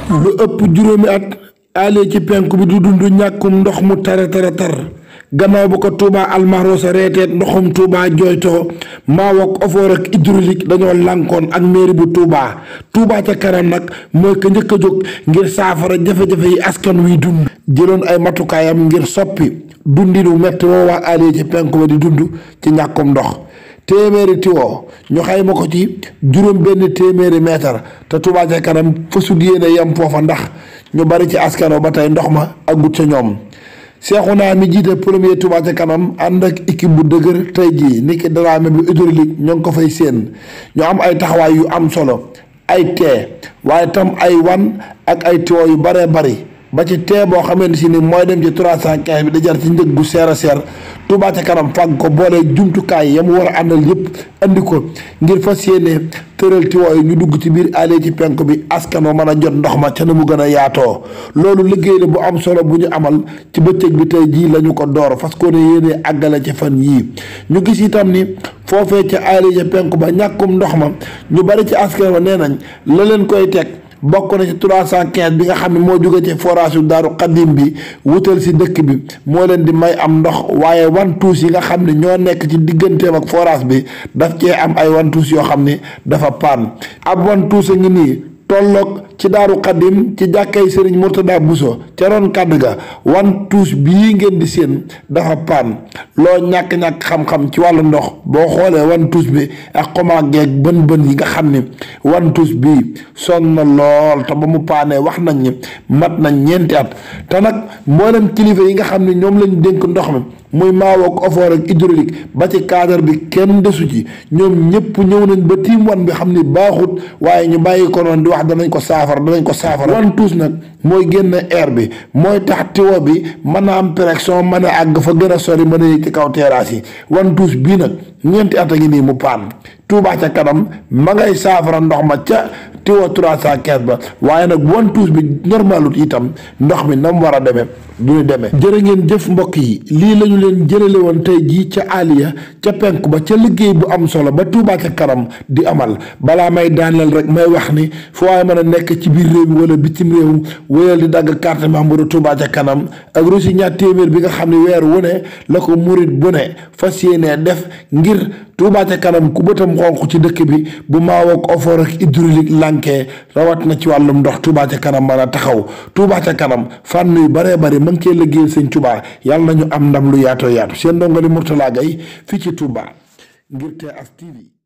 lu ëpp juróomi at Alieu ci penku bi du dund ñàkkum ndox mu tar gannaaw ba ko Touba Almarosa reeteet ndoxum Touba jooytoo Maawook Ofoor ak hydraulique dañoo lànkoon ak mairie bu Touba ca kanam nag mooy ko njëkk a jóg ngir saafara jafe-jafe yi askan wi dund jëloon ay matukaayam ngir soppi dundinu metti woo waa Alieu ci penku ba di dund ci ñàkkum ndox téeméeri tiwo ñu xayma ko ci juróom benn téeméeri mètre te Touba ca kanam fësut yéene yam foofa ndax ñu bari ci askano ba tey ndox ma agut ca ñoom Seexuna mi jiite premier Touba ca kanam ànd ak équipe bu dëgër tey jii niki Dramé bu hydraulique ñoo ngi ko fay séen ñu am ay taxawaay yu am solo ay tee waaye tam ay wan ak ay tiwo yu baree bari ba ci tee boo xamante si ni mooy dem ci 315 bi di jar ci njëg gu seer a seer Touba ca kanam fàgg ko boole jumtukaay ya mu war a àndal yëpp andi ko ngir fas yéene tëral tiwo yi ñu dugg ci biir Alieu ci penku bi askanoo mën a jot ndox ma ca na mu gën a yaatoo loolu liggéey la bu am solo bu ñu amal ci bëccëg bi tey jii la ñu ko door fas ko ne yéene àggale ci fan yii ñu gis itam ni foofee ca Alieu ci penku ba ñàkkum ndox ma ñu bari ci askan wa nee nañ la leen koy teg bokk na ci 315 bi nga xam ne moo jóge ci forage yu Daaru Xadim bi wutal si dëkk bi moo leen di may am ndox waaye wantuus yi nga xam ne ñoo nekk ci digganteem ak forage bi daf cee am ay wantuus yoo xam ne dafa paan ab wantuus a ngi nii tolloog ci Daaru Xadim ci jàkkay Sëriñ Murtada Buso ca ron kàdd ga wantuus bii ngeen di seen dafa paan loo ñàkk-ñàkk xam-xam ci wàllu ndox boo xoolee wantuus bi ak xomaag geeg bën yi nga xam ne wantuus bii sonn na lool te ba mu paanee wax nañ ni mat nañ ñeenti at te nag mboolem kilifa yi nga xam ne ñoom lañ dénk ndox mi muy Maawook Ofoor ak hydraulique ba ci cadre bi kenn desu ci ñoom ñëpp ñëw nañ ba tiim wan bi xam ni baaxut waaye ñu bàyyi ko noonu di wax danañ ko saafara wantuus nag mooy génn air bi mooy tax tiwo bi mën a am pression mën a àgg fa gën a sori mën a yëg ci kaw terrasse yi wantuus bii nag ñeenti at a ngi nii mu paan Touba ca kanam ma ngay saafara ndox ma ca tiwo 315 ba waaye nag wantuus bi normalut itam ndox mi na mu war a demee du ñu demee. jërë ngeen jëf mbokk yi lii lañu leen jërale woon tey jii ca Alieu ca penku ba ca liggéey bu am solo ba Touba ca kanam di amal balaa may daaneel rek may wax ni fu waaye mën a nekk ci biir réew mi wala bitim réew wéyal di dagg carte membre Touba ca kanam ak reçu ñaar téeméer bi nga xam ne weer wu ne la ko murit bu ne fas yéenee def ngir Touba ca kanam ku bëtam xonq ci dëkk bi bu Maawook Ofoor ak hydraulique lànkee rawat na ci wàllum ndox Touba ca kanam mën a taxaw Touba ca kanam fànn yu baree bari ma ngi cee liggéeyal sëñ Touba yàlla nañu am ndam lu yaatoo yaatu seen ndongali Mourtala Gaye fii ci Touba ngir TS TV